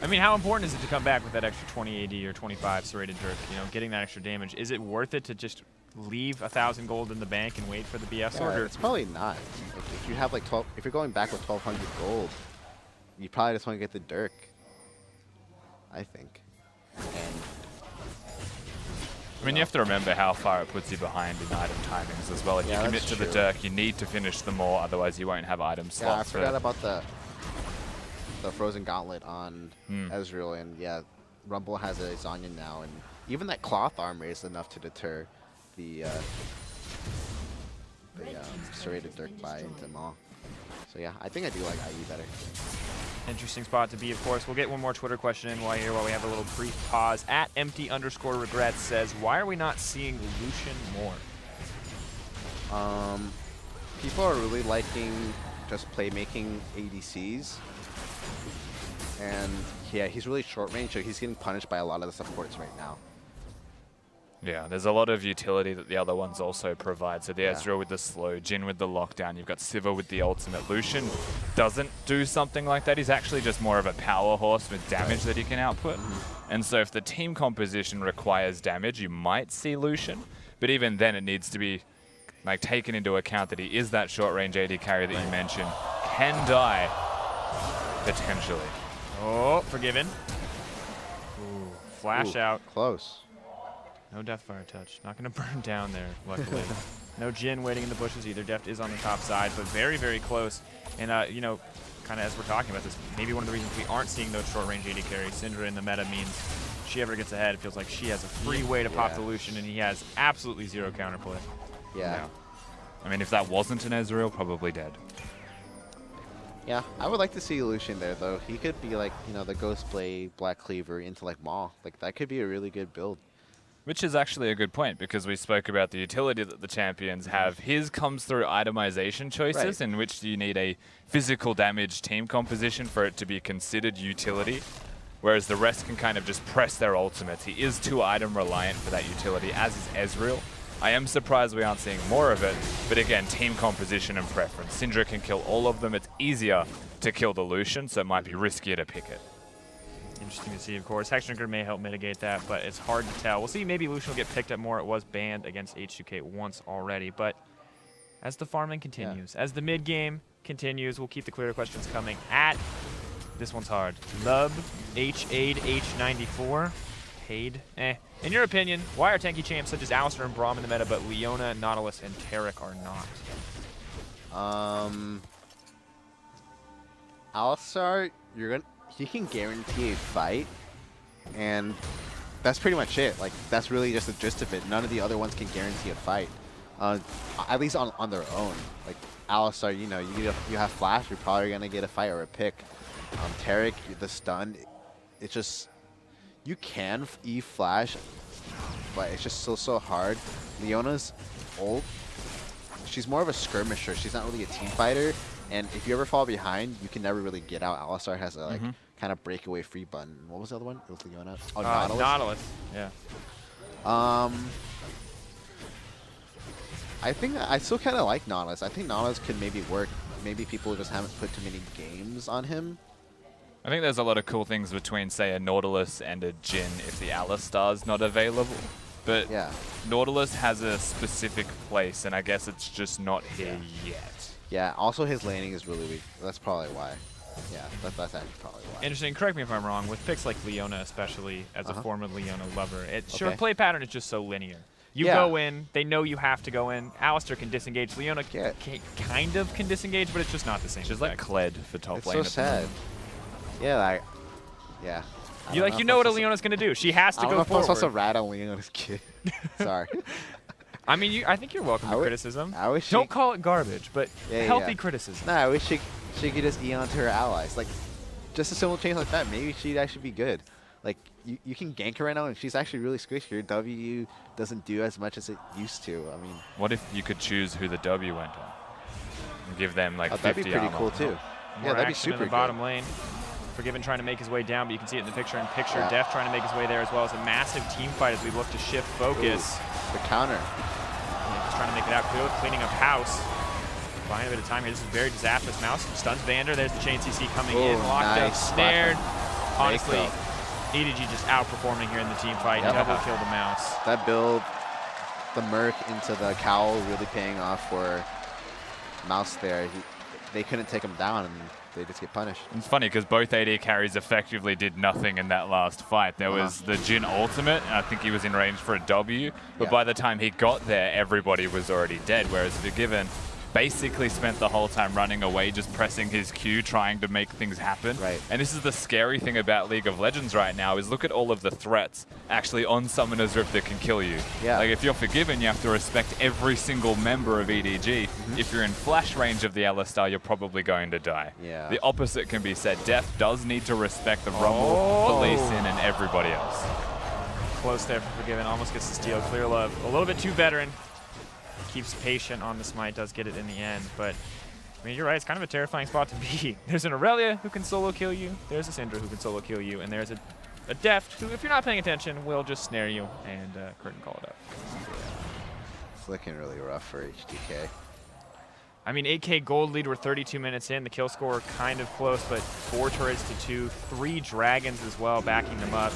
Speaker 3: I mean, how important is it to come back with that extra 20 AD or 25 serrated dirk? You know, getting that extra damage. Is it worth it to just leave 1,000 gold in the bank and wait for the BF sword?
Speaker 1: It's probably not. Like, if you have like 12, if you're going back with 1,200 gold, you probably just want to get the dirk. I think. And
Speaker 2: I mean, you have to remember how far it puts you behind in item timings as well. If you commit to the dirk, you need to finish them all, otherwise you won't have item slots.
Speaker 1: Yeah, I forgot about the Frozen Gauntlet on Ezreal, and yeah, Rumble has a Zanya now, and even that cloth armor is enough to deter the serrated dirk buy into Maw. So yeah, I think I do like IE better.
Speaker 3: Interesting spot to be, of course. We'll get one more Twitter question in while we have a little brief pause. At @empty_regrets says, why are we not seeing Lucian more?
Speaker 1: People are really liking just playmaking ADCs. And yeah, he's really short range, so he's getting punished by a lot of the supports right now.
Speaker 2: Yeah, there's a lot of utility that the other ones also provide. So the
Speaker 1: Yeah.
Speaker 2: Ezreal with the slow, Jhin with the lockdown, you've got Sivir with the ultimate. Lucian doesn't do something like that. He's actually just more of a power horse with damage that he can output. And so if the team composition requires damage, you might see Lucian. But even then, it needs to be like taken into account that he is that short-range AD carry that you mentioned. Can die, potentially.
Speaker 3: Oh, Forgiven. Ooh, flash out.
Speaker 1: Close.
Speaker 3: No Deft Fire Touch. Not going to burn down there, luckily. No Jhin waiting in the bushes either. Deft is on the top side, but very, very close. And, you know, kind of as we're talking about this, maybe one of the reasons we aren't seeing those short-range AD carries, Syndra in the meta means if she ever gets ahead, it feels like she has a free way to pop the Lucian, and he has absolutely zero counterplay.
Speaker 1: Yeah.
Speaker 2: I mean, if that wasn't an Ezreal, probably dead.
Speaker 1: Yeah, I would like to see Lucian there, though. He could be like, you know, the Ghostblade, Black Cleaver into like Maw. Like, that could be a really good build.
Speaker 2: Which is actually a good point, because we spoke about the utility that the champions have. His comes through itemization choices, in which you need a physical damage team composition for it to be considered utility, whereas the rest can kind of just press their ultimates. He is too item reliant for that utility, as is Ezreal. I am surprised we aren't seeing more of it, but again, team composition and preference. Syndra can kill all of them. It's easier to kill the Lucian, so it might be riskier to pick it.
Speaker 3: Interesting to see, of course. Hexdrinker may help mitigate that, but it's hard to tell. We'll see. Maybe Lucian will get picked up more. It was banned against H2K once already, but as the farming continues, as the mid game continues, we'll keep the clearer questions coming at. This one's hard. Lub, H8, H94. Paid. In your opinion, why are tanky champs such as Alistar and Braum in the meta, but Leona, Nautilus, and Taric are not?
Speaker 1: Alistar, he can guarantee a fight, and that's pretty much it. Like, that's really just the gist of it. None of the other ones can guarantee a fight, at least on their own. Like Alistar, you know, you have flash, you're probably gonna get a fight or a pick. Taric, the stun, it's just you can E-flash, but it's just so hard. Leona's ult, she's more of a skirmisher. She's not really a team fighter. And if you ever fall behind, you can never really get out. Alistar has a like kind of breakaway free button. What was the other one? It was Leona. Oh, Nautilus.
Speaker 3: Nautilus. Yeah.
Speaker 1: I think I still kind of like Nautilus. I think Nautilus could maybe work. Maybe people just haven't put too many games on him.
Speaker 2: I think there's a lot of cool things between, say, a Nautilus and a Jhin if the Alistar's not available. But yeah, Nautilus has a specific place, and I guess it's just not here yet.
Speaker 1: Yeah, also his laning is really weak. That's probably why. Yeah, that's actually probably why.
Speaker 3: Interesting. Correct me if I'm wrong. With picks like Leona, especially as a former Leona lover, sure, play pattern is just so linear. You go in, they know you have to go in. Alistar can disengage. Leona kind of can disengage, but it's just not the same.
Speaker 2: She's like Kled for top lane.
Speaker 1: It's so sad. Yeah, like, yeah.
Speaker 3: You know what a Leona's going to do. She has to go forward.
Speaker 1: I don't know if I'm supposed to rat on Leona's kid. Sorry.
Speaker 3: I mean, I think you're welcome to criticism.
Speaker 1: I wish
Speaker 3: Don't call it garbage, but healthy criticism.
Speaker 1: No, I wish she could just E onto her allies. Like, just a simple change like that, maybe she'd actually be good. Like, you can gank her right now, and she's actually really squishy. Your W doesn't do as much as it used to. I mean,
Speaker 2: what if you could choose who the W went on? And give them, like, 50
Speaker 1: that'd be pretty cool, too.
Speaker 3: Yeah, that'd be super in the bottom lane. Forgiven trying to make his way down, but you can see it in the picture. Deft trying to make his way there as well. As a massive team fight as we look to shift focus.
Speaker 1: Ooh, the counter.
Speaker 3: Yeah, just trying to make it out. Cleaning up house. Buying a bit of time here. This is very disastrous. Mouse stuns Vander. There's the chain CC coming in. Locked up, snared. Honestly, EDG just outperforming here in the team fight. Double kill the Mouse.
Speaker 1: That build, the Merc into the Cowl, really paying off for Mouse there. They couldn't take him down, and they just get punished.
Speaker 2: It's funny because both AD carries effectively did nothing in that last fight. There was the Jhin ultimate, and I think he was in range for a W, but by the time he got there, everybody was already dead, whereas Forgiven basically spent the whole time running away, just pressing his Q, trying to make things happen.
Speaker 1: Right.
Speaker 2: And this is the scary thing about League of Legends right now, is look at all of the threats actually on Summoner's Rift that can kill you.
Speaker 1: Yeah.
Speaker 2: Like, if you're Forgiven, you have to respect every single member of EDG. If you're in flash range of the Alistar, you're probably going to die.
Speaker 1: Yeah.
Speaker 2: The opposite can be said. Deft does need to respect the Rumble, Police in, and everybody else.
Speaker 3: Close there for Forgiven. Almost gets the steal. ClearLove a little bit too veteran. Keeps patient on the smite, does get it in the end, but I mean, you're right, it's kind of a terrifying spot to be. There's an Irelia who can solo kill you, there's a Syndra who can solo kill you, and there's a Deft who, if you're not paying attention, will just snare you and curtain call it up.
Speaker 1: looking really rough for H2K.
Speaker 3: I mean, 8K gold lead, we're 32 minutes in. The kill score kind of close, but 4 turrets to 2. 3 dragons as well, backing them up.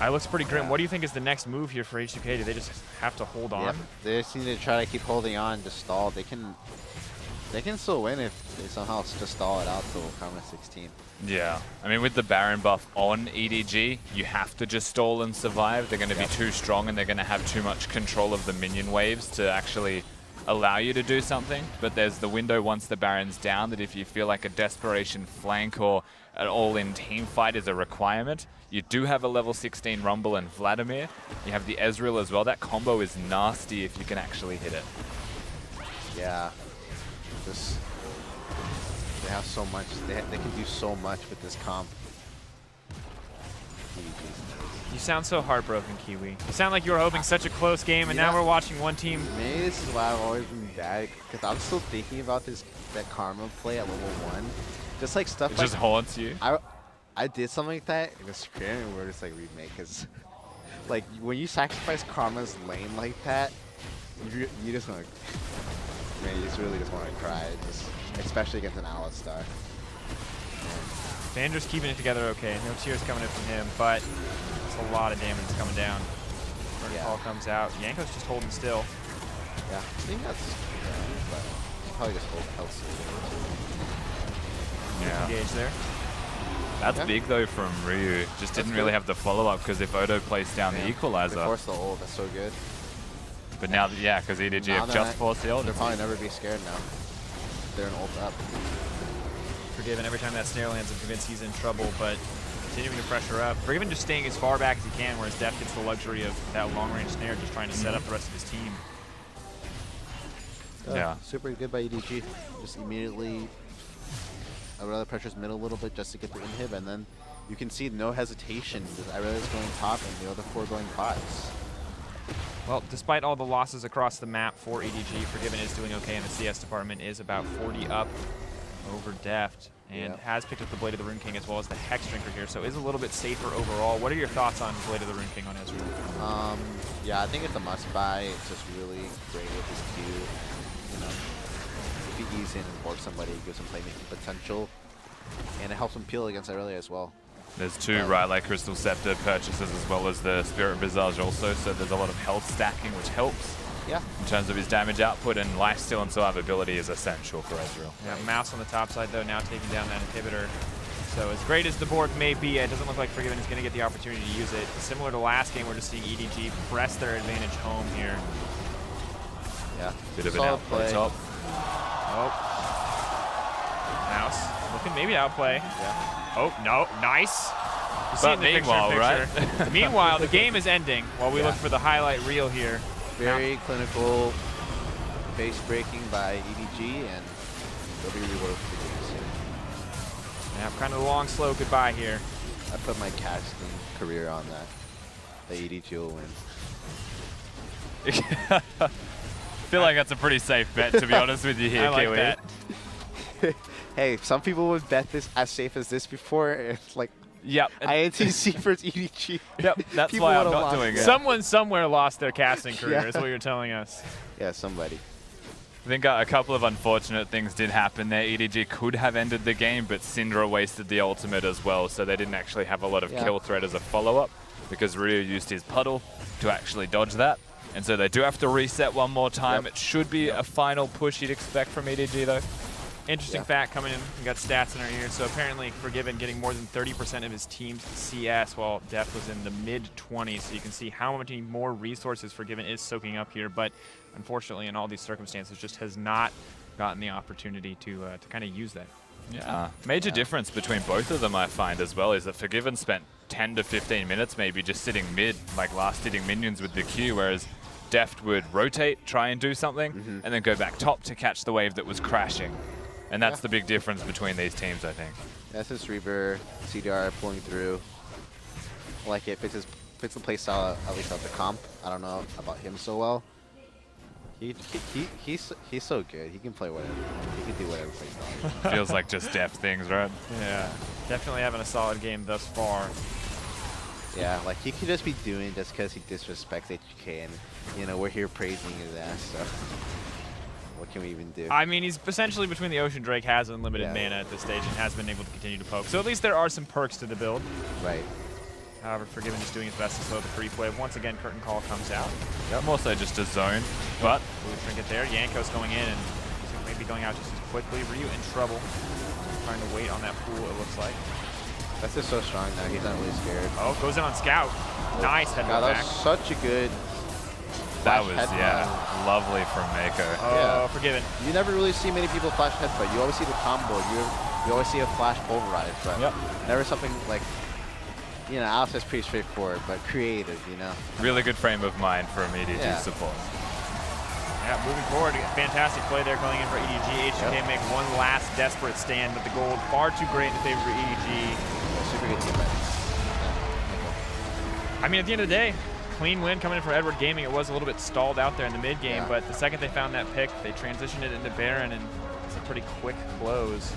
Speaker 3: It looks pretty grim. What do you think is the next move here for H2K? Do they just have to hold on?
Speaker 1: Yep. They just need to try to keep holding on, just stall. They can still win if they somehow just stall it out till Karma 16.
Speaker 2: Yeah, I mean, with the Baron buff on EDG, you have to just stall and survive. They're going to be too strong and they're going to have too much control of the minion waves to actually allow you to do something. But there's the window once the Baron's down that if you feel like a desperation flank or an all-in team fight is a requirement, you do have a level 16 Rumble and Vladimir. You have the Ezreal as well. That combo is nasty if you can actually hit it.
Speaker 1: Yeah. They have so much. They can do so much with this comp.
Speaker 3: You sound so heartbroken, Kiwi. You sound like you were hoping such a close game, and now we're watching one team.
Speaker 1: Maybe this is why I've always been bad, because I'm still thinking about that Karma play at level 1. Just like stuff
Speaker 2: It
Speaker 1: like
Speaker 2: just haunts you.
Speaker 1: I did something like that in the Screaming Words like remake, because like when you sacrifice Karma's lane like that, you just want to, man, you just really just want to cry, especially against an Alistar.
Speaker 3: Vander's keeping it together okay. No tears coming in from him, but it's a lot of damage coming down. Call comes out. Jankos just holding still.
Speaker 1: Yeah, I think that's but he's probably just holding health.
Speaker 2: Yeah.
Speaker 3: Engage there.
Speaker 2: That's big though from Ryu. Just didn't really have the follow-up because if Odo placed down the equalizer.
Speaker 1: They forced the ult, that's so good.
Speaker 2: But now, yeah, because EDG have just forced the ult.
Speaker 1: They'll probably never be scared now. They're an ult up.
Speaker 3: Forgiven every time that snare lands and convince he's in trouble, but continuing to pressure up. Forgiven just staying as far back as he can, whereas Deft gets the luxury of that long-range snare, just trying to set up the rest of his team.
Speaker 2: Yeah.
Speaker 1: Super good by EDG. Just immediately, Irelia pressures mid a little bit just to get the inhib, and then you can see no hesitation. Irelia's going top and the other 4 going bots.
Speaker 3: Well, despite all the losses across the map for EDG, Forgiven is doing okay in the CS department, is about 40 up over Deft, and has picked up the Blade of the Rune King as well as the Hex Drinker here, so is a little bit safer overall. What are your thoughts on Blade of the Rune King on Ezreal?
Speaker 1: Yeah, I think it's a must-buy. It's just really great with his Q. You know, if he ease in and board somebody, it gives him playmaking potential, and it helps him peel against Irelia as well.
Speaker 2: There's 2 Rylite Crystal Scepter purchases as well as the Spirit Visage also, so there's a lot of health stacking which helps.
Speaker 1: Yeah.
Speaker 2: In terms of his damage output, and lifesteal and survivability is essential for Ezreal.
Speaker 3: Yeah, Mouse on the top side though, now taking down that inhibitor. So as great as the board may be, it doesn't look like Forgiven is going to get the opportunity to use it. Similar to last game, we're just seeing EDG press their advantage home here.
Speaker 1: Yeah.
Speaker 2: Bit of an outplay top.
Speaker 3: Oh. Mouse looking maybe to outplay.
Speaker 1: Yeah.
Speaker 3: Oh, no, nice. You see
Speaker 2: But
Speaker 3: in the
Speaker 2: meanwhile,
Speaker 3: right? Meanwhile, the game is ending while we look for the highlight reel here.
Speaker 1: Very clinical base breaking by EDG, and they'll be rewarded for the game soon.
Speaker 3: Yeah, kind of a long, slow goodbye here.
Speaker 1: I put my casting career on that. The EDG will win.
Speaker 2: I feel like that's a pretty safe bet, to be honest with you here,
Speaker 3: I like
Speaker 2: Kiwi.
Speaker 3: that.
Speaker 1: Hey, some people would bet this as safe as this before. It's like
Speaker 2: Yep.
Speaker 1: INTC versus EDG.
Speaker 2: Yep, that's
Speaker 1: People
Speaker 2: why I'm
Speaker 1: would've
Speaker 2: not
Speaker 1: lost
Speaker 2: doing it.
Speaker 3: Someone somewhere lost their casting career, is what you're telling us.
Speaker 1: Yeah, somebody.
Speaker 2: I think a couple of unfortunate things did happen there. EDG could have ended the game, but Syndra wasted the ultimate as well, so they didn't actually have a lot of kill threat as a follow-up, because Ryu used his puddle to actually dodge that. And so they do have to reset one more time. It should be a final push you'd expect from EDG, though.
Speaker 3: Interesting fact coming in. We got stats in our ears. So apparently Forgiven getting more than 30% of his team's CS, while Deft was in the mid-20s. So you can see how many more resources Forgiven is soaking up here. But unfortunately, in all these circumstances, just has not gotten the opportunity to kind of use that.
Speaker 2: Yeah. Major difference between both of them, I find, as well, is that Forgiven spent 10 to 15 minutes maybe just sitting mid, like last-hitting minions with the Q, whereas Deft would rotate, try and do something, and then go back top to catch the wave that was crashing. And that's the big difference between these teams, I think.
Speaker 1: That's his Reaver, CDR pulling through. Like it fits the playstyle, at least of the comp. I don't know about him so well. He's so good. He can play whatever. He can do whatever playstyle.
Speaker 2: Feels like just Deft things, right?
Speaker 3: Yeah, definitely having a solid game thus far.
Speaker 1: Yeah, like he could just be doing just because he disrespects H2K, and you know we're here praising his ass. So what can we even do?
Speaker 3: I mean, he's essentially between the Ocean Drake, has unlimited
Speaker 1: Yeah.
Speaker 3: mana at this stage, and has been able to continue to poke. So at least there are some perks to the build.
Speaker 1: Right.
Speaker 3: However, Forgiven is doing his best to slow the creep wave. Once again, Curtain Call comes out.
Speaker 2: More so just a zone, but
Speaker 3: Blue Trinket there. Jankos going in, and he's maybe going out just as quickly. Ryu in trouble. Trying to wait on that pool, it looks like.
Speaker 1: That's just so strong now. He's not really scared.
Speaker 3: Oh, goes in on Scout. Nice headbutt
Speaker 1: God, that
Speaker 3: back.
Speaker 1: was such a good.
Speaker 2: that
Speaker 1: flash
Speaker 2: was,
Speaker 1: headbutt.
Speaker 2: yeah, lovely from Meiko.
Speaker 3: Oh,
Speaker 1: Yeah.
Speaker 3: Forgiven.
Speaker 1: You never really see many people flash headbutt. You always see the combo. You always see a flash pulverize, but never something like. You know, Alistar's pretty straightforward, but creative. You know.
Speaker 2: Really good frame of mind from EDG
Speaker 1: Yeah.
Speaker 2: support.
Speaker 3: Yeah, moving forward, fantastic play there going in for EDG. H2K make one last desperate stand, but the gold far too great in favor of EDG.
Speaker 1: Super good team fight.
Speaker 3: I mean, at the end of the day, clean win coming in from Edward Gaming. It was a little bit stalled out there in the mid game,
Speaker 1: Yeah.
Speaker 3: but the second they found that pick, they transitioned it into Baron, and it's a pretty quick close.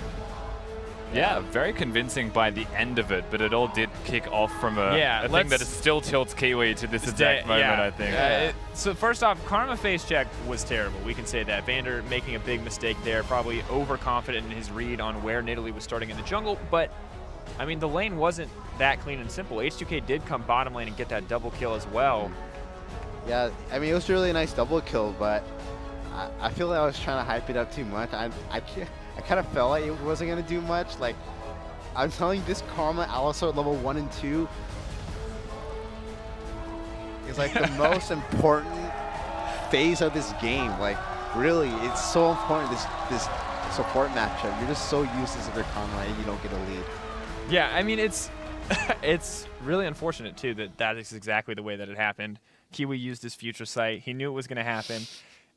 Speaker 2: Yeah, very convincing by the end of it, but it all did kick off from a thing that still tilts Kiwi to this exact moment, I think.
Speaker 3: So first off, Karma face check was terrible. We can say that. Vander making a big mistake there, probably overconfident in his read on where Nidalee was starting in the jungle, but I mean, the lane wasn't that clean and simple. H2K did come bottom lane and get that double kill as well.
Speaker 1: Yeah, I mean, it was a really nice double kill, but I feel like I was trying to hype it up too much. I kind of felt like it wasn't going to do much. Like, I'm telling you, this Karma Alistar level 1 and 2 is like the most important phase of this game. Like, really, it's so important, this support matchup. You're just so useless if you're Karma and you don't get a lead.
Speaker 3: Yeah, I mean, it's it's really unfortunate, too, that is exactly the way that it happened. Kiwi used his future sight. He knew it was going to happen.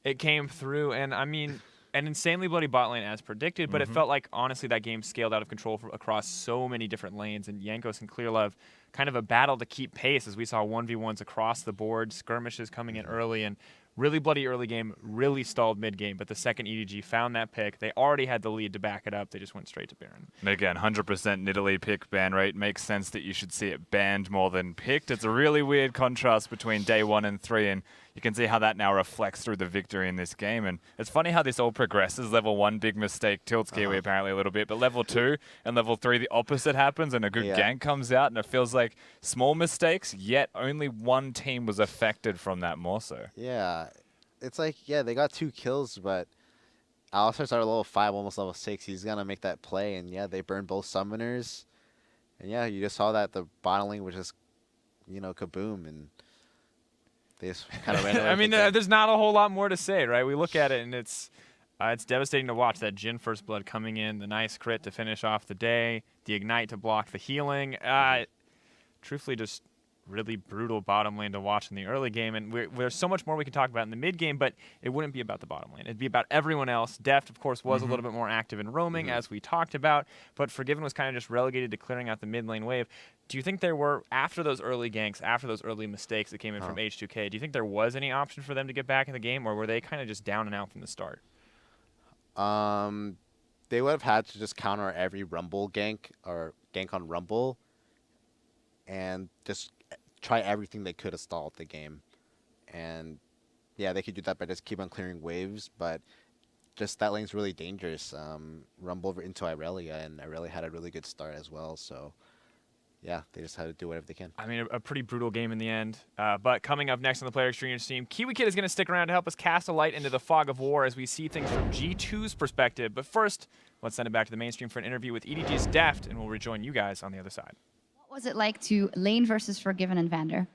Speaker 3: It came through, and I mean, an insanely bloody bot lane as predicted, but it felt like, honestly, that game scaled out of control across so many different lanes, and Jankos and ClearLove kind of a battle to keep pace as we saw 1v1s across the board, skirmishes coming in early, and really bloody early game, really stalled mid game, but the second EDG found that pick. They already had the lead to back it up. They just went straight to Baron.
Speaker 2: And again, 100% Nidalee pick ban rate. Makes sense that you should see it banned more than picked. It's a really weird contrast between day 1 and 3, and you can see how that now reflects through the victory in this game. And it's funny how this all progresses. Level 1, big mistake, tilts Kiwi apparently a little bit, but level 2 and level 3, the opposite happens, and a good gank comes out, and it feels like small mistakes, yet only one team was affected from that more so.
Speaker 1: Yeah. It's like, yeah, they got 2 kills, but Alistar's at level 5, almost level 6. He's going to make that play, and yeah, they burned both summoners. And yeah, you just saw that the bottom lane was just, you know, kaboom, and they just kind of ran away.
Speaker 3: I mean, there's not a whole lot more to say, right? We look at it, and it's devastating to watch. That Jhin First Blood coming in, the nice crit to finish off the day, the Ignite to block the healing. Truthfully, just really brutal bottom lane to watch in the early game, and there's so much more we can talk about in the mid game, but it wouldn't be about the bottom lane. It'd be about everyone else. Deft, of course, was a little bit more active in roaming, as we talked about, but Forgiven was kind of just relegated to clearing out the mid lane wave. Do you think there were, after those early ganks, after those early mistakes that came in from H2K, do you think there was any option for them to get back in the game, or were they kind of just down and out from the start?
Speaker 1: They would have had to just counter every Rumble gank, or gank on Rumble, and just try everything they could to stall the game. And yeah, they could do that by just keep on clearing waves, but just that lane's really dangerous. Rumble over into Irelia, and Irelia had a really good start as well, so yeah, they just had to do whatever they can.
Speaker 3: I mean, a pretty brutal game in the end. But coming up next on the Player Exchange team, Kiwikid is going to stick around to help us cast a light into the fog of war as we see things from G2's perspective. But first, let's send it back to the mainstream for an interview with EDG's Deft, and we'll rejoin you guys on the other side.
Speaker 4: What was it like to lane versus Forgiven and Vander?